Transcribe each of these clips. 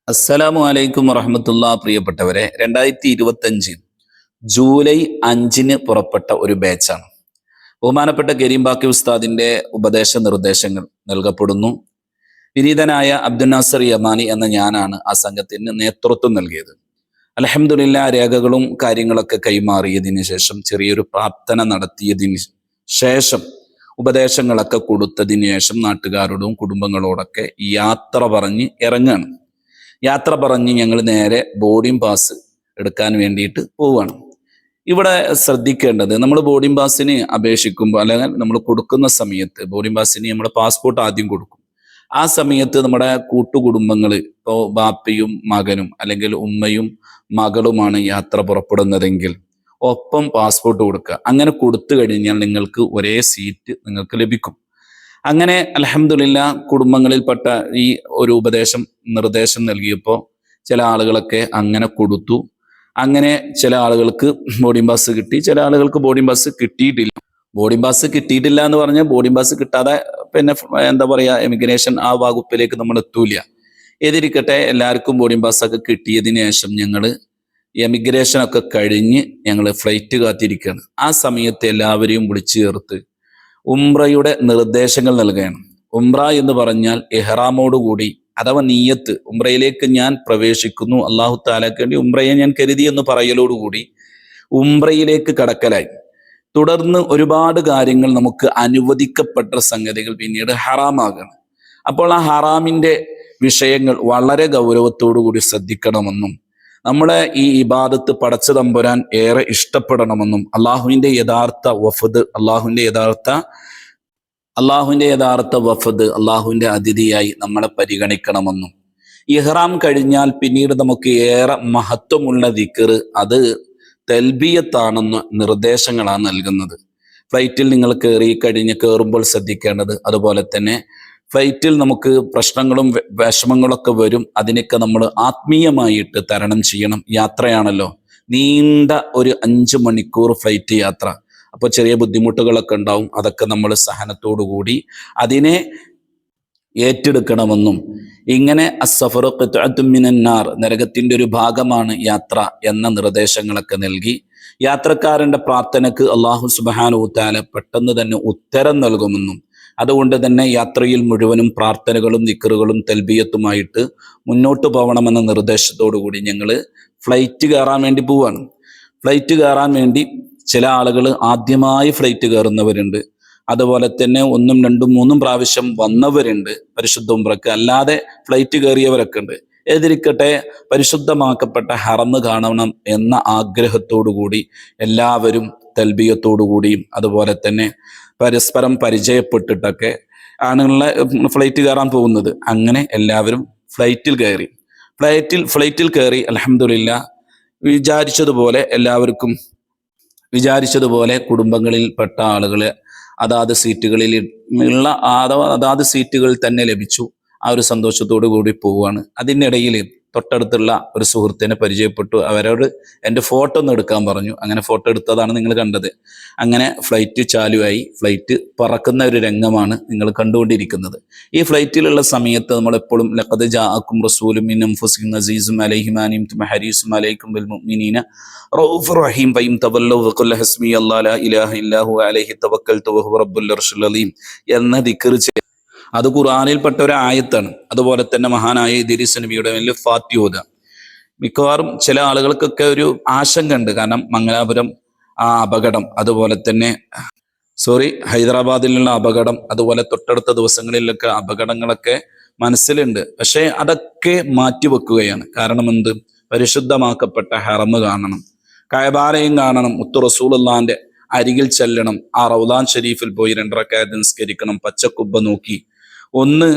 അസ്സലാമു അലൈക്കും വറഹമത്തുള്ള. പ്രിയപ്പെട്ടവരെ, 2025 ജൂലൈ 5 പുറപ്പെട്ട ഒരു ബാച്ചാണ്. ബഹുമാനപ്പെട്ട കരീം ബാക്കി ഉസ്താദിന്റെ ഉപദേശ നിർദ്ദേശങ്ങൾ നൽകപ്പെടുന്നു. വിനീതനായ അബ്ദുൽ നാസർ യമാനി എന്ന ഞാനാണ് ആ സംഘത്തിന് നേതൃത്വം നൽകിയത്. അൽഹംദുലില്ലാ, രേഖകളും കാര്യങ്ങളൊക്കെ കൈമാറിയതിന് ശേഷം, ചെറിയൊരു പ്രാർത്ഥന നടത്തിയതിന് ശേഷം, ഉപദേശങ്ങളൊക്കെ കൊടുത്തതിന് ശേഷം നാട്ടുകാരോടും കുടുംബങ്ങളോടൊക്കെ യാത്ര പറഞ്ഞ് ഇറങ്ങുകയാണ്. യാത്ര പറഞ്ഞ് ഞങ്ങൾ നേരെ ബോർഡിംഗ് പാസ് എടുക്കാൻ വേണ്ടിയിട്ട് പോവുകയാണ്. ഇവിടെ ശ്രദ്ധിക്കേണ്ടത്, നമ്മൾ ബോർഡിംഗ് പാസിന് അപേക്ഷിക്കുമ്പോൾ അല്ലെങ്കിൽ നമ്മൾ കൊടുക്കുന്ന സമയത്ത് ബോർഡിംഗ് പാസിന് നമ്മുടെ പാസ്പോർട്ട് ആദ്യം കൊടുക്കും. ആ സമയത്ത് നമ്മുടെ കൂട്ടുകുടുംബങ്ങൾ, ഇപ്പോൾ ബാപ്പയും മകനും അല്ലെങ്കിൽ ഉമ്മയും മകളുമാണ് യാത്ര പുറപ്പെടുന്നതെങ്കിൽ ഒപ്പം പാസ്പോർട്ട് കൊടുക്കുക. അങ്ങനെ കൊടുത്തു കഴിഞ്ഞാൽ നിങ്ങൾക്ക് ഒരേ സീറ്റ് നിങ്ങൾക്ക് ലഭിക്കും. അങ്ങനെ അൽഹംദുലില്ലാ, കുടുംബങ്ങളിൽപ്പെട്ട ഈ ഒരു നിർദ്ദേശം നൽകിയപ്പോൾ ചില ആളുകളൊക്കെ അങ്ങനെ കൊടുത്തു. അങ്ങനെ ചില ആളുകൾക്ക് ബോർഡിംഗ് പാസ് കിട്ടി, ചില ആളുകൾക്ക് ബോർഡിംഗ് പാസ് കിട്ടിയിട്ടില്ല. ബോർഡിംഗ് പാസ് കിട്ടിയിട്ടില്ല എന്ന് പറഞ്ഞാൽ ബോർഡിംഗ് പാസ് കിട്ടാതെ പിന്നെ എന്താ പറയുക, എമിഗ്രേഷൻ ആ വകുപ്പിലേക്ക് നമ്മൾ എത്തൂല. ഏതിരിക്കട്ടെ, എല്ലാവർക്കും ബോർഡിംഗ് പാസ്സൊക്കെ കിട്ടിയതിന് ശേഷം ഞങ്ങൾ എമിഗ്രേഷനൊക്കെ കഴിഞ്ഞ് ഞങ്ങൾ ഫ്ലൈറ്റ് കാത്തിരിക്കുകയാണ്. ആ സമയത്ത് എല്ലാവരെയും വിളിച്ചു ചേർത്ത് ഉംറയുടെ നിർദ്ദേശങ്ങൾ നൽകുകയാണ്. ഉംറ എന്ന് പറഞ്ഞാൽ ഇഹ്റാമോടുകൂടി, അഥവാ നീയത്ത്, ഉംറയിലേക്ക് ഞാൻ പ്രവേശിക്കുന്നു, അള്ളാഹു താലാക്ക് വേണ്ടി ഉംറയെ ഞാൻ കരുതി എന്ന് പറയലോടുകൂടി ഉംറയിലേക്ക് കടക്കലായി. തുടർന്ന് ഒരുപാട് കാര്യങ്ങൾ, നമുക്ക് അനുവദിക്കപ്പെട്ട സംഗതികൾ പിന്നീട് ഹറാമാകണം. അപ്പോൾ ആ ഹറാമിന്റെ വിഷയങ്ങൾ വളരെ ഗൗരവത്തോടു കൂടി ശ്രദ്ധിക്കണമെന്നും നമ്മളെ ഈ ഇബാദത്ത് പടച്ചു തമ്പുരാൻ ഏറെ ഇഷ്ടപ്പെടണമെന്നും അള്ളാഹുവിന്റെ യഥാർത്ഥ വഫദ്, അള്ളാഹുവിന്റെ യഥാർത്ഥ വഫദ്, അള്ളാഹുവിന്റെ അതിഥിയായി നമ്മളെ പരിഗണിക്കണമെന്നും, ഇഹ്റാം കഴിഞ്ഞാൽ പിന്നീട് നമുക്ക് ഏറെ മഹത്വമുള്ള ദിക്ർ, അത് തൽബിയത്താണെന്ന നിർദ്ദേശങ്ങളാണ് നൽകുന്നത്. ഫ്ലൈറ്റിൽ നിങ്ങൾ കയറുമ്പോൾ ശ്രദ്ധിക്കേണ്ടത്, അതുപോലെ തന്നെ ഫ്ലൈറ്റിൽ നമുക്ക് പ്രശ്നങ്ങളും വിഷമങ്ങളൊക്കെ വരും. അതിനൊക്കെ നമ്മൾ ആത്മീയമായിട്ട് തരണം ചെയ്യണം. യാത്രയാണല്ലോ, നീണ്ട ഒരു 5 മണിക്കൂർ ഫ്ലൈറ്റ് യാത്ര. അപ്പോൾ ചെറിയ ബുദ്ധിമുട്ടുകളൊക്കെ ഉണ്ടാവും. അതൊക്കെ നമ്മൾ സഹനത്തോടു കൂടി അതിനെ ഏറ്റെടുക്കണമെന്നും, ഇങ്ങനെ അസ്സഫറു ഖിത്അത്തും മിനന്നാർ, നരകത്തിന്റെ ഒരു ഭാഗമാണ് യാത്ര എന്ന നിർദ്ദേശങ്ങളൊക്കെ നൽകി. യാത്രക്കാരന്റെ പ്രാർത്ഥനക്ക് അല്ലാഹു സുബ്ഹാനഹു തആല പെട്ടെന്ന് തന്നെ ഉത്തരം നൽകുമെന്നും, അതുകൊണ്ട് തന്നെ യാത്രയിൽ മുഴുവനും പ്രാർത്ഥനകളും ദിക്റുകളും തൽബിയത്തുമായിട്ട് മുന്നോട്ട് പോകണമെന്ന നിർദ്ദേശത്തോടു കൂടി ഞങ്ങൾ ഫ്ലൈറ്റ് കയറാൻ വേണ്ടി പോവാണ്. ഫ്ലൈറ്റ് കയറാൻ വേണ്ടി ചില ആളുകൾ ആദ്യമായി ഫ്ലൈറ്റ് കയറുന്നവരുണ്ട്, അതുപോലെ തന്നെ 1, 2, 3 പ്രാവശ്യം വന്നവരുണ്ട് പരിശുദ്ധ ഉംറക്ക്. അല്ലാതെ ഫ്ലൈറ്റ് കയറിയവരൊക്കെ ഉണ്ട്. ഏതിരിക്കട്ടെ, പരിശുദ്ധമാക്കപ്പെട്ട ഹറം കാണണം എന്ന ആഗ്രഹത്തോടു കൂടി എല്ലാവരും തൽബിയത്തോടു കൂടിയും അതുപോലെ തന്നെ പരസ്പരം പരിചയപ്പെട്ടിട്ടൊക്കെ ആണുങ്ങളെ ഫ്ലൈറ്റ് കയറാൻ പോകുന്നത്. അങ്ങനെ എല്ലാവരും ഫ്ലൈറ്റിൽ കയറി അൽഹംദുലില്ലാ, വിചാരിച്ചതുപോലെ കുടുംബങ്ങളിൽപ്പെട്ട ആളുകളെ അതാത് സീറ്റുകളിൽ തന്നെ ലഭിച്ചു. ആ ഒരു സന്തോഷത്തോടു കൂടി പോവുകയാണ്. അതിനിടയിൽ തൊട്ടടുത്തുള്ള ഒരു സുഹൃത്തിനെ പരിചയപ്പെട്ടു. അവരോട് എൻ്റെ ഫോട്ടോ ഒന്ന് എടുക്കാൻ പറഞ്ഞു. അങ്ങനെ ഫോട്ടോ എടുത്തതാണ് നിങ്ങൾ കണ്ടത്. അങ്ങനെ ഫ്ലൈറ്റ് ചാലുവായി. ഫ്ലൈറ്റ് പറക്കുന്ന ഒരു രംഗമാണ് നിങ്ങൾ കണ്ടുകൊണ്ടിരിക്കുന്നത്. ഈ ഫ്ലൈറ്റിലുള്ള സമയത്ത് നമ്മളെപ്പോഴും ലഖദ് ജാഅക്കും റസൂലും മിൻ അൻഫുസിഹിം അസീസുൻ അലൈഹി മാ അനിതും ഹരീസുൻ അലൈക്കും ബിൽ മുഅ്മിനീന റഊഫുർ റഹീം ഫഇൻ തവല്ലൗ ഫഖുൽ ഹസ്ബി അല്ലാഹു ലാ ഇലാഹ ഇല്ലാ ഹുവ അലൈഹി തവക്കൽതു വഹുവ റബ്ബുൽ അർശിൽ അലീം എന്ന ദിക്ർ. അത് ഖുർആനിൽപ്പെട്ട ഒരു ആയത്താണ്. അതുപോലെ തന്നെ മഹാനായ ഇദ്രീസ് നബിയുടെ വലിയ ഫാത്തിഹ. മിക്കവാറും ചില ആളുകൾക്കൊക്കെ ഒരു ആശങ്ക ഉണ്ട്. കാരണം മംഗലാപുരം ആ അപകടം, അതുപോലെ തന്നെ ഹൈദരാബാദിലുള്ള അപകടം, അതുപോലെ തൊട്ടടുത്ത ദിവസങ്ങളിലൊക്കെ അപകടങ്ങളൊക്കെ മനസ്സിലുണ്ട്. പക്ഷെ അതൊക്കെ മാറ്റിവെക്കുകയാണ്. കാരണം എന്ത്? പരിശുദ്ധമാക്കപ്പെട്ട ഹറം കാണണം, കഅബാലയം കാണണം, മുത്തു റസൂലുള്ളാഹിന്റെ അരികിൽ ചെല്ലണം, ആ റൗദാൻ ഷരീഫിൽ പോയി 2 റക്അത്ത് നിസ്കരിക്കണം, പച്ചക്കുബ്ബ നോക്കി 1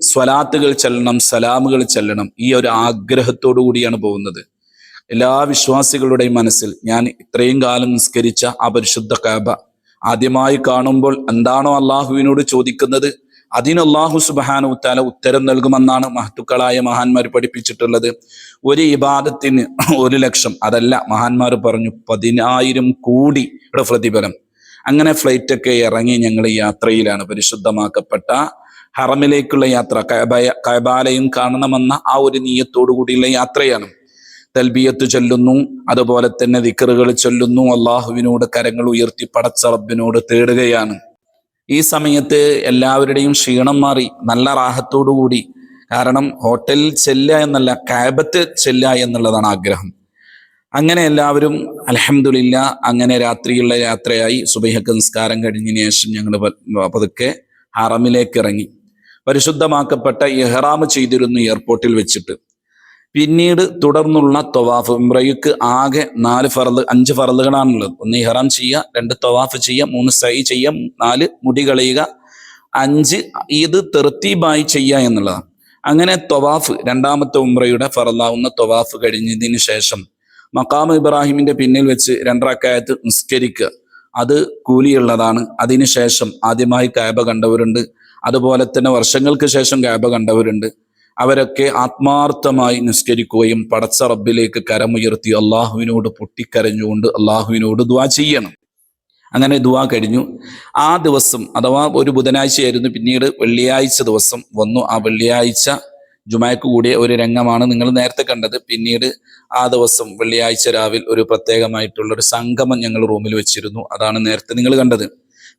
സ്വലാത്തുകൾ ചെല്ലണം, സലാമുകൾ ചെല്ലണം. ഈ ഒരു ആഗ്രഹത്തോടു കൂടിയാണ് പോകുന്നത്. എല്ലാ വിശ്വാസികളുടെയും മനസ്സിൽ ഞാൻ ഇത്രയും കാലം നിസ്കരിച്ച ആ പരിശുദ്ധ കഅബ ആദ്യമായി കാണുമ്പോൾ എന്താണോ അള്ളാഹുവിനോട് ചോദിക്കുന്നത്, അതിന് അല്ലാഹു സുബ്ഹാനഹു തആല ഉത്തരം നൽകുമെന്നാണ് മഹത്തുക്കളായ മഹാന്മാർ പഠിപ്പിച്ചിട്ടുള്ളത്. ഒരു ഇബാദത്തിന് 1 ലക്ഷം, അതല്ല, മഹാന്മാർ പറഞ്ഞു 10,000 കോടി പ്രതിഫലം. അങ്ങനെ ഫ്ലൈറ്റൊക്കെ ഇറങ്ങി ഞങ്ങൾ യാത്രയിലാണ്. പരിശുദ്ധമാക്കപ്പെട്ട ഹറമിലേക്കുള്ള യാത്ര, കഅബാലയം കാണണമെന്ന ആ ഒരു നിയ്യത്തോടു കൂടിയുള്ള യാത്രയാണ്. തൽബിയത്ത് ചൊല്ലുന്നു, അതുപോലെ തന്നെ ദിക്റുകൾ ചൊല്ലുന്നു, അള്ളാഹുവിനോട് കരങ്ങൾ ഉയർത്തി പടച്ച റബ്ബിനോട് തേടുകയാണ്. ഈ സമയത്ത് എല്ലാവരുടെയും ക്ഷീണം മാറി നല്ല റാഹത്തോടു കൂടി, കാരണം ഹോട്ടലിൽ ചെല്ലുക എന്നല്ല, കഅബത്ത് ചെല്ലുക എന്നുള്ളതാണ് ആഗ്രഹം. അങ്ങനെ എല്ലാവരും അൽഹംദുലില്ലാ അങ്ങനെ രാത്രിയുള്ള യാത്രയായി. സുബഹിക്ക് നിസ്കാരം കഴിഞ്ഞതിന് ശേഷം ഞങ്ങൾ പതുക്കെ ഹറമിലേക്ക് ഇറങ്ങി. പരിശുദ്ധമാക്കപ്പെട്ട ഇഹ്റാം ചെയ്തിരുന്നു എയർപോർട്ടിൽ വെച്ചിട്ട്. പിന്നീട് തുടർന്നുള്ള ത്വവാഫ്, ഉംറയ്ക്ക് ആകെ 5 ഫറളുകളാണുള്ളത്. 1 ഇഹ്റാം ചെയ്യുക, 2 ത്വവാഫ് ചെയ്യുക, 3 സഅയ് ചെയ്യുക, 4 മുടി കളയുക, 5 ഇത് തെർത്തീബായി ചെയ്യുക എന്നുള്ളതാണ്. അങ്ങനെ ത്വവാഫ്, രണ്ടാമത്തെ ഉംറയുടെ ഫറലാവുന്ന ത്വവാഫ് കഴിഞ്ഞതിന് ശേഷം മഖാം ഇബ്രാഹിമിന്റെ പിന്നിൽ വെച്ച് 2 റക്അത്ത് നിസ്കരിക്കുക, അത് കൂലിയുള്ളതാണ്. അതിനുശേഷം ആദ്യമായി കഅബ കണ്ടവരുണ്ട്, അതുപോലെ തന്നെ വർഷങ്ങൾക്ക് ശേഷം കഅബ കണ്ടവരുണ്ട്. അവരൊക്കെ ആത്മാർത്ഥമായി നിസ്കരിക്കുകയും പടച്ച റബ്ബിലേക്ക് കരമുയർത്തി അള്ളാഹുവിനോട് പൊട്ടിക്കരഞ്ഞുകൊണ്ട് അള്ളാഹുവിനോട് ദുആ ചെയ്യണം. അങ്ങനെ ദുആ കഴിഞ്ഞു. ആ ദിവസം അഥവാ ഒരു ബുധനാഴ്ചയായിരുന്നു, പിന്നീട് വെള്ളിയാഴ്ച ദിവസം വന്നു. ആ വെള്ളിയാഴ്ച ജുമാക്ക് കൂടിയ ഒരു രംഗമാണ് നിങ്ങൾ നേരത്തെ കണ്ടത്. പിന്നീട് ആ ദിവസം വെള്ളിയാഴ്ച രാവിലെ ഒരു പ്രത്യേകമായിട്ടുള്ള ഒരു സംഗമം ഞങ്ങൾ റൂമിൽ വെച്ചിരുന്നു. അതാണ് നേരത്തെ നിങ്ങൾ കണ്ടത്.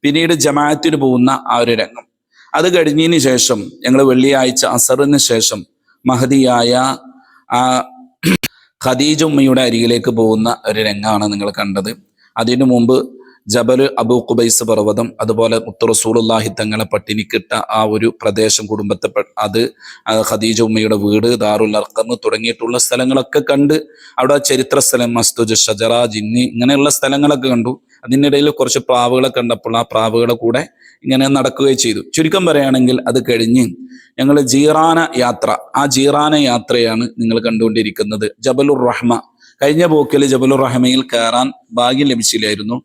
പിന്നീട് ജമാഅത്തിന് പോകുന്ന ആ ഒരു രംഗം, അത് കഴിഞ്ഞതിന് ശേഷം ഞങ്ങൾ വെള്ളിയാഴ്ച അസറിന് ശേഷം മഹദിയായ ആ ഖദീജ ഉമ്മയുടെ അരികിലേക്ക് പോകുന്ന ഒരു രംഗമാണ് നിങ്ങൾ കണ്ടത്. അതിനു മുമ്പ് ജബൽ അബൂ ഖുബൈസ് പർവ്വതം, അതുപോലെ മുത്ത് റസൂലുള്ളാഹി തങ്ങളെ പട്ടിണിക്കിട്ട ആ ഒരു പ്രദേശം, കുടുംബത്തെ അത് ഖദീജ ഉമ്മയുടെ വീട്, ദാറുൽ അർഖം തുടങ്ങിയിട്ടുള്ള സ്ഥലങ്ങളൊക്കെ കണ്ട്, അവിടെ ചരിത്ര സ്ഥലം മസ്തുജ് ഷജറ, ജിന്നി, ഇങ്ങനെയുള്ള സ്ഥലങ്ങളൊക്കെ കണ്ടു. അതിനിടയിൽ കുറച്ച് പ്രാവുകളെ കണ്ടപ്പോൾ ആ പ്രാവുകളെ കൂടെ ഇങ്ങനെ നടക്കുകയും ചെയ്തു. ചുരുക്കം പറയുകയാണെങ്കിൽ അത് കഴിഞ്ഞ് ഞങ്ങൾ ജീറാന യാത്ര, ആ ജീറാന യാത്രയാണ് നിങ്ങൾ കണ്ടുകൊണ്ടിരിക്കുന്നത്. ജബലുർ റഹ്മ, കഴിഞ്ഞ പോക്കിൽ ജബലുർ റഹ്മയിൽ കയറാൻ ഭാഗ്യം ലഭിച്ചില്ലായിരുന്നു.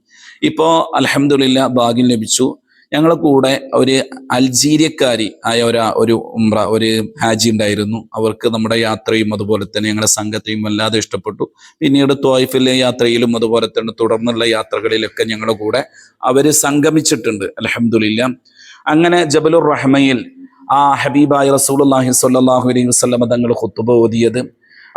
ഇപ്പോൾ അൽഹംദുലില്ലാ ഭാഗ്യം ലഭിച്ചു. ഞങ്ങളെ കൂടെ ഒരു അൽജീരിയക്കാരി ആയ ഒരു ഉംറ, ഒരു ഹാജി ഉണ്ടായിരുന്നു. അവർക്ക് നമ്മുടെ യാത്രയും അതുപോലെ തന്നെ ഞങ്ങളുടെ സംഘത്തെയും വല്ലാതെ ഇഷ്ടപ്പെട്ടു. പിന്നീട് ത്വായിഫിലെ യാത്രയിലും അതുപോലെ തന്നെ തുടർന്നുള്ള യാത്രകളിലൊക്കെ ഞങ്ങളുടെ കൂടെ അവർ സംഗമിച്ചിട്ടുണ്ട് അൽഹംദുലില്ലാ. അങ്ങനെ ജബലുർ റഹ്മയിൽ ആ ഹബീബായ റസൂലുള്ളാഹി സ്വല്ലല്ലാഹു അലൈഹി വസല്ലം തങ്ങൾ ഖുത്ബ ഓതിയത്,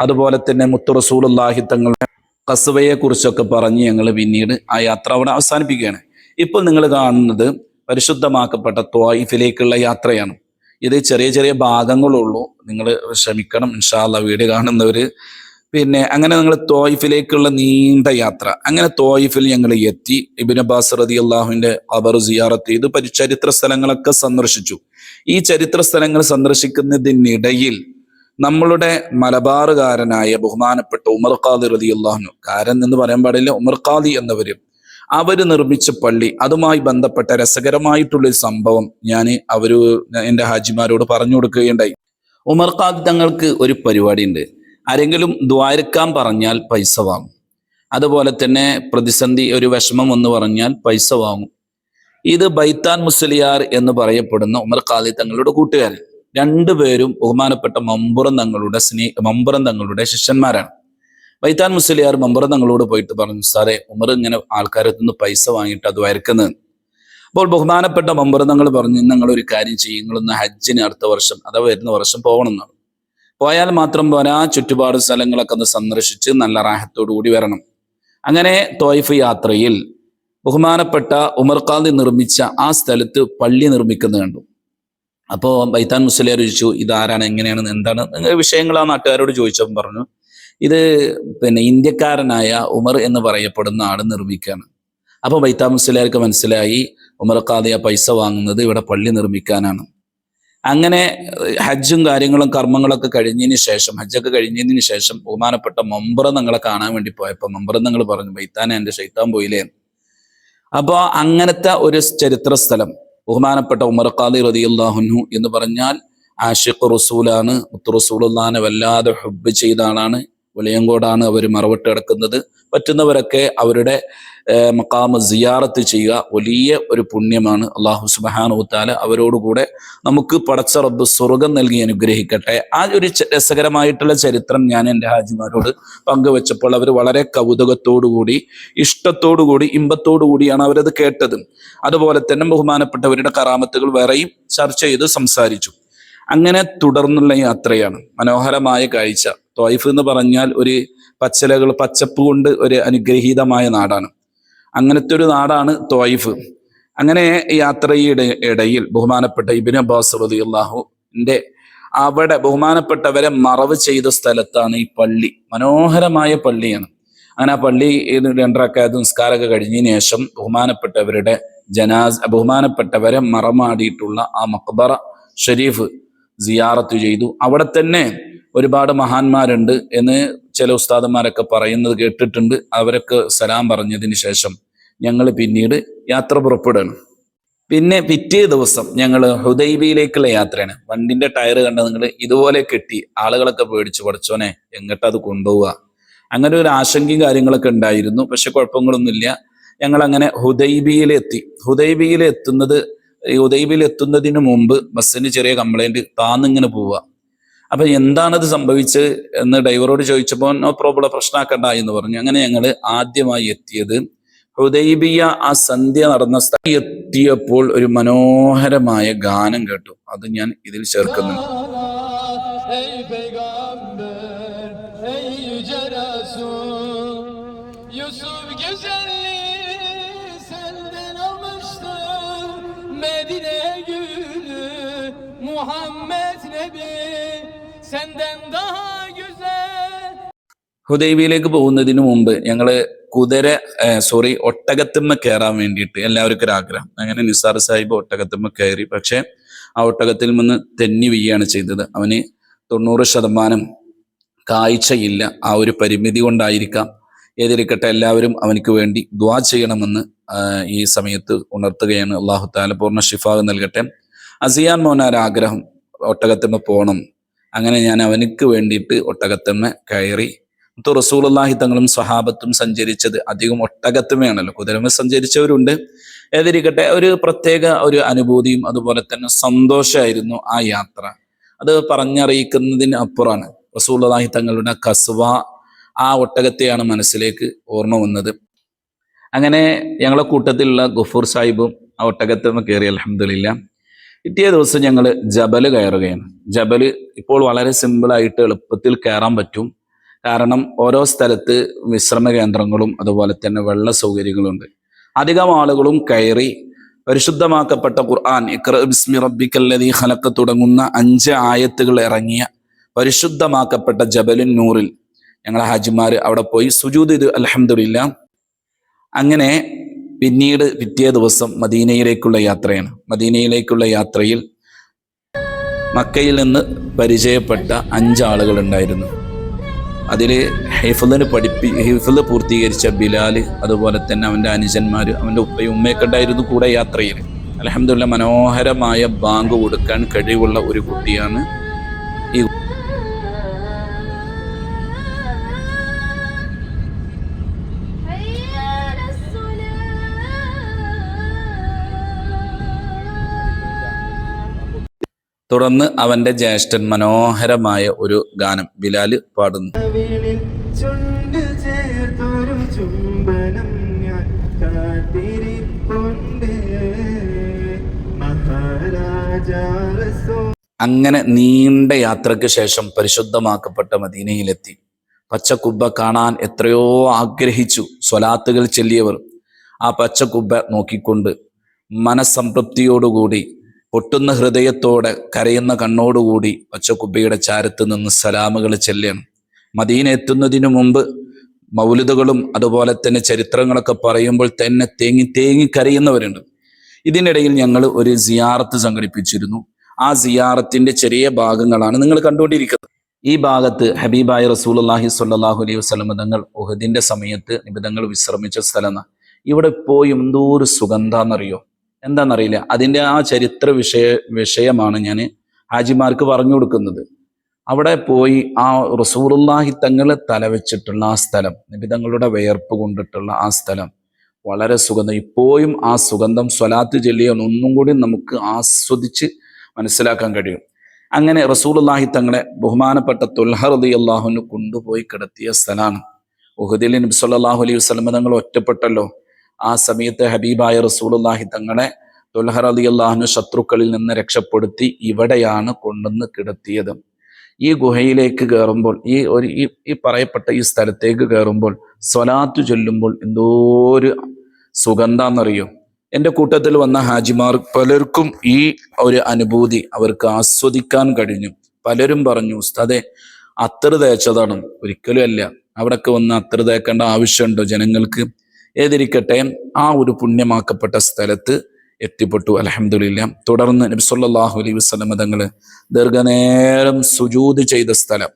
അതുപോലെ തന്നെ മുത്ത് റസൂലുള്ളാഹി തങ്ങളുടെ ഖസ്വയെ കുറിച്ചൊക്കെ പറഞ്ഞ് ഞങ്ങൾ പിന്നീട് ആ യാത്ര അവിടെ അവസാനിപ്പിക്കുകയാണ്. ഇപ്പോൾ നിങ്ങൾ കാണുന്നത് പരിശുദ്ധമാക്കപ്പെട്ട ത്വായിഫിലേക്കുള്ള യാത്രയാണ്. ഇത് ചെറിയ ചെറിയ ഭാഗങ്ങളുള്ളൂ, നിങ്ങൾ ക്ഷമിക്കണം ഇൻഷാ അല്ലാഹ് വീഡിയോ കാണുന്നവർ. പിന്നെ അങ്ങനെ നിങ്ങൾ ത്വായിഫിലേക്കുള്ള നീണ്ട യാത്ര. അങ്ങനെ ത്വായിഫിൽ ഞങ്ങൾ എത്തി. ഇബ്നു അബ്ബാസ് റളിയല്ലാഹുവിന്റെ ഖബർ സിയാറത്ത് ചെയ്തു. ചരിത്ര സ്ഥലങ്ങളൊക്കെ സന്ദർശിച്ചു. ഈ ചരിത്ര സ്ഥലങ്ങൾ സന്ദർശിക്കുന്നതിനിടയിൽ നമ്മളുടെ മലബാറുകാരനായ ബഹുമാനപ്പെട്ട ഉമർ ഖാദി റളിയല്ലാഹു അൻഹു, കാരൻ എന്ന് പറയാൻ പാടില്ല, ഉമർ ഖാദി അവര് നിർമ്മിച്ച പള്ളി, അതുമായി ബന്ധപ്പെട്ട രസകരമായിട്ടുള്ളൊരു സംഭവം ഞാൻ എൻ്റെ ഹാജിമാരോട് പറഞ്ഞു കൊടുക്കുകയുണ്ടായി. ഉമർ ഖാദി തങ്ങൾക്ക് ഒരു പരിപാടി ഉണ്ട്. ആരെങ്കിലും ദ്വാരക്കാൻ പറഞ്ഞാൽ പൈസ വാങ്ങും. അതുപോലെ തന്നെ പ്രതിസന്ധി, ഒരു വിഷമം എന്ന് പറഞ്ഞാൽ പൈസ വാങ്ങും. ഇത് ബൈത്താൻ മുസ്ലിയാർ എന്ന് പറയപ്പെടുന്ന ഉമർ ഖാദി തങ്ങളുടെ കൂട്ടുകാരൻ, രണ്ടുപേരും ബഹുമാനപ്പെട്ട മമ്പുറം തങ്ങളുടെ ശിഷ്യന്മാരാണ്. ബൈത്താൻ മുസ്ലിയാർ മമ്പുറം തങ്ങളോട് പോയിട്ട് പറഞ്ഞു, സാറേ ഉമർ ഇങ്ങനെ ആൾക്കാരത്തു നിന്ന് പൈസ വാങ്ങിയിട്ട് അത് വരക്കുന്നത്. അപ്പോൾ ബഹുമാനപ്പെട്ട മമ്പുറം തങ്ങൾ പറഞ്ഞു, നിങ്ങളൊരു കാര്യം ചെയ്യും, നിങ്ങളൊന്ന് ഹജ്ജിന് അടുത്ത വർഷം അഥവാ വരുന്ന വർഷം പോകണം എന്നാണ്. പോയാൽ മാത്രം പോരാ, ചുറ്റുപാട് സ്ഥലങ്ങളൊക്കെ ഒന്ന് സന്ദർശിച്ച് നല്ല റാഹത്തോടു കൂടി വരണം. അങ്ങനെ ത്വായിഫ് യാത്രയിൽ ബഹുമാനപ്പെട്ട ഉമർ ഖാദി നിർമ്മിച്ച ആ സ്ഥലത്ത് പള്ളി നിർമ്മിക്കുന്നത് കണ്ടു. അപ്പോൾ ബൈത്താൻ മുസ്ലിയാർ ചോദിച്ചു, ഇതാരാണ്, എങ്ങനെയാണ്, എന്താണ് വിഷയങ്ങൾ ആ നാട്ടുകാരോട് ചോദിച്ചപ്പോൾ പറഞ്ഞു, ഇത് പിന്നെ ഇന്ത്യക്കാരനായ ഉമർ എന്ന് പറയപ്പെടുന്ന ആൾ നിർമ്മിക്കുകയാണ്. അപ്പോൾ ബൈത്താൻ മുസ്ലിയാർക്ക് മനസ്സിലായി ഉമർ ഖാദി ആ പൈസ വാങ്ങുന്നത് ഇവിടെ പള്ളി നിർമ്മിക്കാനാണ്. അങ്ങനെ ഹജ്ജും കാര്യങ്ങളും കർമ്മങ്ങളൊക്കെ കഴിഞ്ഞതിന് ശേഷം, ഹജ്ജൊക്കെ കഴിഞ്ഞതിന് ശേഷം ബഹുമാനപ്പെട്ട മമ്പുറം തങ്ങളെ കാണാൻ വേണ്ടി പോയപ്പോൾ മമ്പുറം തങ്ങൾ പറഞ്ഞു, ബൈത്താനെ എൻ്റെ ശൈത്താൻ പോയില്ലേ. അപ്പോൾ അങ്ങനത്തെ ഒരു ചരിത്ര സ്ഥലം, ബഹുമാനപ്പെട്ട ഉമർ ഖാദി റളിയല്ലാഹു അൻഹു എന്ന് പറഞ്ഞാൽ ആഷിഖ് റസൂലാണ്, മുത്ത് റസൂലുള്ളാഹിനെ വല്ലാതെ ഹുബ്ബ് ചെയ്ത ആളാണ്, വെളിയങ്കോടാണ് അവർ മറവിട്ട് കിടക്കുന്നത്. പറ്റുന്നവരൊക്കെ അവരുടെ മഖാമ് സിയാറത്ത് ചെയ്യുക. വലിയ ഒരു പുണ്യമാണ്. അള്ളാഹു സുബ്ഹാനഹു വതആല അവരോടുകൂടെ നമുക്ക് പടച്ച റബ്ബ് സ്വർഗം നൽകി അനുഗ്രഹിക്കട്ടെ. ആ ഒരു രസകരമായിട്ടുള്ള ചരിത്രം ഞാൻ എൻ്റെ ഹാജിമാരോട് പങ്കുവെച്ചപ്പോൾ അവർ വളരെ കൗതുകത്തോടുകൂടി, ഇഷ്ടത്തോടുകൂടി, ഇമ്പത്തോടുകൂടിയാണ് അവരത് കേട്ടത്. അതുപോലെ തന്നെ ബഹുമാനപ്പെട്ടവരുടെ കറാമത്തുകൾ വേറെയും ചർച്ച ചെയ്ത് സംസാരിച്ചു. അങ്ങനെ തുടർന്നുള്ള യാത്രയാണ്. മനോഹരമായ കാഴ്ച. ത്വായിഫ് എന്ന് പറഞ്ഞാൽ ഒരു പച്ചലകൾ, പച്ചപ്പ് കൊണ്ട് ഒരു അനുഗ്രഹീതമായ നാടാണ്. അങ്ങനത്തെ ഒരു നാടാണ് ത്വായിഫ്. അങ്ങനെ യാത്രയുടെ ഇടയിൽ ബഹുമാനപ്പെട്ട ഇബ്നു അബ്ബാസ് റളിയല്ലാഹുവിന്റെ അവിടെ ബഹുമാനപ്പെട്ടവരെ മറവ് ചെയ്ത സ്ഥലത്താണ് ഈ പള്ളി. മനോഹരമായ പള്ളിയാണ്. അങ്ങനെ ആ പള്ളി 2 റക്അത്ത് നിസ്കാരമൊക്കെ കഴിഞ്ഞതിന് ശേഷം ബഹുമാനപ്പെട്ടവരെ മറമാടിയിട്ടുള്ള ആ മഖ്ബറ ഷരീഫ് സിയാറത്ത് ചെയ്തു. അവിടെ തന്നെ ഒരുപാട് മഹാന്മാരുണ്ട് എന്ന് ചില ഉസ്താദന്മാരൊക്കെ പറയുന്നത് കേട്ടിട്ടുണ്ട്. അവരൊക്കെ സലാം പറഞ്ഞതിന് ശേഷം ഞങ്ങൾ പിന്നീട് യാത്ര പുറപ്പെടുകയാണ്. പിന്നെ പിറ്റേ ദിവസം ഞങ്ങൾ ഹുദൈബിയയിലേക്കുള്ള യാത്രയാണ്. വണ്ടിന്റെ ടയർ കണ്ട നിങ്ങൾ ഇതുപോലെ കെട്ടി ആളുകളൊക്കെ പേടിച്ചു, പഠിച്ചോനെ എങ്ങോട്ടത് കൊണ്ടുപോവുക, അങ്ങനെ ഒരു ആശങ്കയും കാര്യങ്ങളൊക്കെ ഉണ്ടായിരുന്നു. പക്ഷെ കുഴപ്പങ്ങളൊന്നുമില്ല. ഞങ്ങൾ അങ്ങനെ ഹുദൈബിയയിലെത്തി. ഹുദൈബിയയിൽ എത്തുന്നതിന് മുമ്പ് ബസ്സിന് ചെറിയ കംപ്ലൈന്റ്, താന്നിങ്ങനെ പോവുക. അപ്പൊ എന്താണത് സംഭവിച്ചത് എന്ന് ഡ്രൈവറോട് ചോദിച്ചപ്പോൾ നോ പ്രോബ്ലം, പ്രശ്നമാക്കണ്ട എന്ന് പറഞ്ഞു. അങ്ങനെ ഞങ്ങൾ ആദ്യമായി എത്തിയത് ഹുദൈബിയ ആ സന്ധ്യ നടന്ന സ്ഥലം എത്തിയപ്പോൾ ഒരു മനോഹരമായ ഗാനം കേട്ടു. അത് ഞാൻ ഇതിൽ ചേർക്കുന്നുണ്ട്. ഹുദൈബിയയിലേക്ക് പോകുന്നതിന് മുമ്പ് ഞങ്ങള് ഒട്ടകത്തുമ്മ കയറാൻ വേണ്ടിയിട്ട് എല്ലാവർക്കും ഒരു ആഗ്രഹം. അങ്ങനെ നിസാർ സാഹിബ് ഒട്ടകത്തുമ്മ കയറി. പക്ഷെ ആ ഒട്ടകത്തിൽ നിന്ന് തെന്നി വീഴുകയാണ് ചെയ്തത്. അവന് 90% കാഴ്ചയില്ല. ആ ഒരു പരിമിതി കൊണ്ടായിരിക്കാം. ഏതിരിക്കട്ടെ, എല്ലാവരും അവനക്ക് വേണ്ടി ദുആ ചെയ്യണമെന്ന് ഈ സമയത്ത് ഉണർത്തുകയാണ്. അല്ലാഹു തആല പൂർണ്ണ ശിഫാവ് നൽകട്ടെ. അസിയാൻ മോനാരാഗ്രഹം ഒട്ടകത്തുമ്മ പോകണം. അങ്ങനെ ഞാൻ അവനക്ക് വേണ്ടിയിട്ട് ഒട്ടകത്തുമ്മ കയറി. റസൂലുള്ളാഹി തങ്ങളും സ്വഹാബത്തും സഞ്ചരിച്ചത് അധികം ഒട്ടകത്തുമയാണല്ലോ. കുതിരമ സഞ്ചരിച്ചവരുണ്ട്. ഏതിരിക്കട്ടെ, ഒരു പ്രത്യേക ഒരു അനുഭൂതിയും അതുപോലെ തന്നെ സന്തോഷമായിരുന്നു ആ യാത്ര. അത് പറഞ്ഞറിയിക്കുന്നതിന് അപ്പുറമാണ്. റസൂലുള്ളാഹി തങ്ങളുടെ കസ്വ, ആ ഒട്ടകത്തെയാണ് മനസ്സിലേക്ക് ഓർമ്മ വന്നത്. അങ്ങനെ ഞങ്ങളെ കൂട്ടത്തിലുള്ള ഗഫൂർ സാഹിബും ആ ഒട്ടകത്തുമ്മ കയറി. അൽഹംദുലില്ലാ. പിറ്റേ ദിവസം ഞങ്ങൾ ജബല് കയറുകയാണ്. ജബല് ഇപ്പോൾ വളരെ സിമ്പിളായിട്ട് എളുപ്പത്തിൽ കയറാൻ പറ്റും. കാരണം ഓരോ സ്ഥലത്ത് വിശ്രമ കേന്ദ്രങ്ങളും അതുപോലെ തന്നെ വെള്ള സൗകര്യങ്ങളുണ്ട്. അധികം ആളുകളും കയറി പരിശുദ്ധമാക്കപ്പെട്ട ഖുർആൻ ഇഖ്റ ബിസ്മി റബ്ബിക്കല്ലദീ ഖലഖ് തുടങ്ങുന്ന 5 ആയത്തുകൾ ഇറങ്ങിയ പരിശുദ്ധമാക്കപ്പെട്ട ജബലുൻ നൂറിൽ ഞങ്ങളെ ഹാജിമാര് അവിടെ പോയി സുജൂദ് ചെയ്തു. അൽഹംദുലില്ലാ. അങ്ങനെ പിന്നീട് പിറ്റേ ദിവസം മദീനയിലേക്കുള്ള യാത്രയാണ്. മദീനയിലേക്കുള്ള യാത്രയിൽ മക്കയിൽ നിന്ന് പരിചയപ്പെട്ട 5 ആളുകൾ ഉണ്ടായിരുന്നു. അതിൽ ഹിഫ്ള് പൂർത്തീകരിച്ച ബിലാൽ, അതുപോലെ തന്നെ അവൻ്റെ അനുജന്മാർ, അവൻ്റെ ഉപ്പയും ഉമ്മയൊക്കെ ഉണ്ടായിരുന്നു കൂടെ യാത്രയിൽ. അൽഹംദുലില്ലാ. മനോഹരമായ ബാങ്ക് കൊടുക്കാൻ കഴിവുള്ള ഒരു കുട്ടിയാണ് ഈ. തുടർന്ന് അവന്റെ ജ്യേഷ്ഠൻ മനോഹരമായ ഒരു ഗാനം ബിലാല് പാടുന്നു. അങ്ങനെ നീണ്ട യാത്രയ്ക്ക് ശേഷം പരിശുദ്ധമാക്കപ്പെട്ട മദീനയിലെത്തി. പച്ചക്കുബ്ബ കാണാൻ എത്രയോ ആഗ്രഹിച്ചു സ്വലാത്തുകൾ ചൊല്ലിയവർ. ആ പച്ചക്കുബ്ബ നോക്കിക്കൊണ്ട് മനസ്സംതൃപ്തിയോടുകൂടി, പൊട്ടുന്ന ഹൃദയത്തോടെ, കരയുന്ന കണ്ണോടുകൂടി പച്ചക്കുബ്ബയുടെ ചാരത്ത് നിന്ന് സലാമുകൾ ചെല്ലണം. മദീന എത്തുന്നതിനു മുമ്പ് മൗലിദുകളും അതുപോലെ തന്നെ ചരിത്രങ്ങളൊക്കെ പറയുമ്പോൾ തന്നെ തേങ്ങി കരയുന്നവരുണ്ട്. ഇതിനിടയിൽ ഞങ്ങൾ ഒരു സിയാറത്ത് സംഘടിപ്പിച്ചിരുന്നു. ആ സിയാറത്തിന്റെ ചെറിയ ഭാഗങ്ങളാണ് നിങ്ങൾ കണ്ടുകൊണ്ടിരിക്കുന്നത്. ഈ ഭാഗത്ത് ഹബീബായ റസൂലുള്ളാഹി സ്വല്ലല്ലാഹു അലൈഹി വസല്ലം തങ്ങൾ ഉഹദിന്റെ സമയത്ത് നിബിതങ്ങൾ വിശ്രമിച്ച സ്ഥലമാണ്. ഇവിടെ പോയി എന്തോ ഒരു സുഗന്ധാന്നറിയോ, എന്താണെന്നറിയില്ല. അതിൻ്റെ ആ ചരിത്ര വിഷയമാണ് ഞാൻ ഹാജിമാർക്ക് പറഞ്ഞു കൊടുക്കുന്നത്. അവിടെ പോയി ആ റസൂലുള്ളാഹി തങ്ങൾ തലവെച്ചിട്ടുള്ള ആ സ്ഥലം, നബി തങ്ങളുടെ വിയർപ്പ് കൊണ്ടിട്ടുള്ള ആ സ്ഥലം വളരെ സുഗന്ധം. ഇപ്പോഴും ആ സുഗന്ധം സ്വലാത്ത് ചൊല്ലിയാൽ ഒന്നും കൂടി നമുക്ക് ആസ്വദിച്ച് മനസ്സിലാക്കാൻ കഴിയും. അങ്ങനെ റസൂലുള്ളാഹി തങ്ങളെ ബഹുമാനപ്പെട്ട ത്വൽഹ റളിയല്ലാഹു അൻഹു കൊണ്ടുപോയി കിടത്തിയ സ്ഥലമാണ്. ഉഹുദിൽ നബി സല്ലല്ലാഹു അലൈഹി വസല്ലം തങ്ങൾ ഒറ്റപ്പെട്ടല്ലോ. ആ സമയത്ത് ഹബീബായ റസൂലുള്ളാഹി തങ്ങളെ ത്വൽഹ റളിയല്ലാഹു അൻഹു ശത്രുക്കളിൽ നിന്ന് രക്ഷപ്പെടുത്തി ഇവിടെയാണ് കൊണ്ടുവന്ന് കിടത്തിയത്. ഈ ഗുഹയിലേക്ക് കയറുമ്പോൾ, ഈ പറയപ്പെട്ട ഈ സ്ഥലത്തേക്ക് കയറുമ്പോൾ സ്വലാത്ത് ചൊല്ലുമ്പോൾ എന്തോ ഒരു സുഗന്ധാന്നറിയോ. എൻ്റെ കൂട്ടത്തിൽ വന്ന ഹാജിമാർ പലർക്കും ഈ ഒരു അനുഭൂതി അവർക്ക് ആസ്വദിക്കാൻ കഴിഞ്ഞു. പലരും പറഞ്ഞു, ഉസ്താദെ അത്തർ തേച്ചതാണ്. ഒരിക്കലും അല്ല. അവിടൊക്കെ വന്ന് അത്തർ തേക്കേണ്ട ആവശ്യമുണ്ടോ ജനങ്ങൾക്ക്? ഏതിരിക്കട്ടെ, ആ ഒരു പുണ്യമാക്കപ്പെട്ട സ്ഥലത്ത് എത്തിപ്പെട്ടു. അൽഹംദുലില്ലാ. തുടർന്ന് നബി സല്ലല്ലാഹു അലൈഹി വസല്ലം തങ്ങൾ ദീർഘനേരം സുജൂദ് ചെയ്ത സ്ഥലം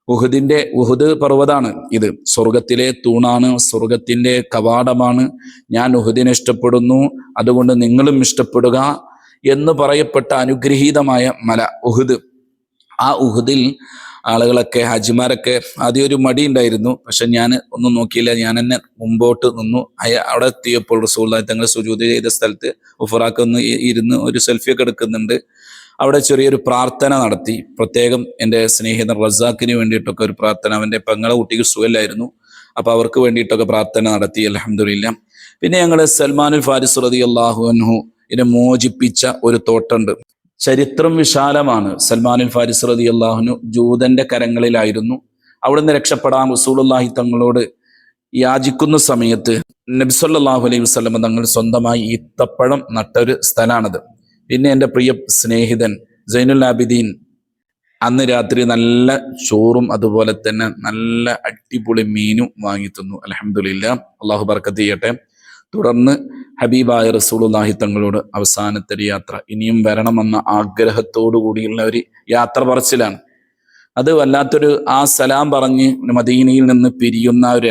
ഉഹുദ് പർവ്വതാണ്. ഇത് സ്വർഗത്തിലെ തൂണാണ്, സ്വർഗത്തിന്റെ കവാടമാണ്. ഞാൻ ഉഹുദിനെ ഇഷ്ടപ്പെടുന്നു, അതുകൊണ്ട് നിങ്ങളും ഇഷ്ടപ്പെടുക എന്ന് പറയപ്പെട്ട അനുഗ്രഹീതമായ മല ഉഹുദ്. ആ ഉഹുദിൽ ആളുകളൊക്കെ, ഹാജിമാരൊക്കെ ആദ്യം ഒരു മടി ഉണ്ടായിരുന്നു. പക്ഷെ ഞാൻ ഒന്നും നോക്കിയില്ല, ഞാൻ തന്നെ മുമ്പോട്ട് നിന്നു. അവിടെ എത്തിയപ്പോൾ റസൂലുള്ളാഹി തങ്ങൾ സുജൂദ് ചെയ്ത സ്ഥലത്ത് ഉഫറാക്ക് ഒന്ന് ഇരുന്ന് ഒരു സെൽഫിയൊക്കെ എടുക്കുന്നുണ്ട്. അവിടെ ചെറിയൊരു പ്രാർത്ഥന നടത്തി. പ്രത്യേകം എൻ്റെ സ്നേഹിതൻ റസാഖിന് വേണ്ടിയിട്ടൊക്കെ ഒരു പ്രാർത്ഥന, അവൻ്റെ പെങ്ങളെ കുട്ടിക്ക് സുഖമില്ലായിരുന്നു, അപ്പൊ അവർക്ക് വേണ്ടിയിട്ടൊക്കെ പ്രാർത്ഥന നടത്തി. അൽഹംദുലില്ലാ. പിന്നെ ഞങ്ങൾ സൽമാനുൽ ഫാരിസ് റളിയല്ലാഹു അൻഹു ഇതിനെ മോചിപ്പിച്ച ഒരു തോട്ടുണ്ട്. ചരിത്രം വിശാലമാണ്. സൽമാനുൽ ഫാരിസ് റളിയല്ലാഹു അൻഹു ജൂതന്റെ കരങ്ങളിലായിരുന്നു. അവിടുന്ന് രക്ഷപ്പെടാൻ റസൂലുള്ളാഹി തങ്ങളോട് യാചിക്കുന്ന സമയത്ത് നബി സല്ലല്ലാഹു അലൈഹി വസല്ലം തങ്ങൾ സ്വന്തമായി ഈത്തപ്പഴം നട്ടൊരു സ്ഥലമാണത്. പിന്നെ എൻ്റെ പ്രിയ സ്നേഹിതൻ സൈനുൽ ആബിദീൻ അന്ന് രാത്രി നല്ല ചോറും അതുപോലെ തന്നെ നല്ല അടിപൊളി മീനും വാങ്ങി തന്നു. അൽഹംദുലില്ലാ. അള്ളാഹു ബർക്കത്ത് ചെയ്യട്ടെ. തുടർന്ന് ഹബീബായ റസൂലുള്ളാഹി തങ്ങളോട് അവസാനത്തെ ഒരു യാത്ര, ഇനിയും വരണമെന്ന ആഗ്രഹത്തോടു കൂടിയുള്ള ഒരു യാത്ര പറച്ചിലാണ്. അത് വല്ലാത്തൊരു, ആ സലാം പറഞ്ഞ് മദീനയിൽ നിന്ന് പിരിയുന്ന ഒരു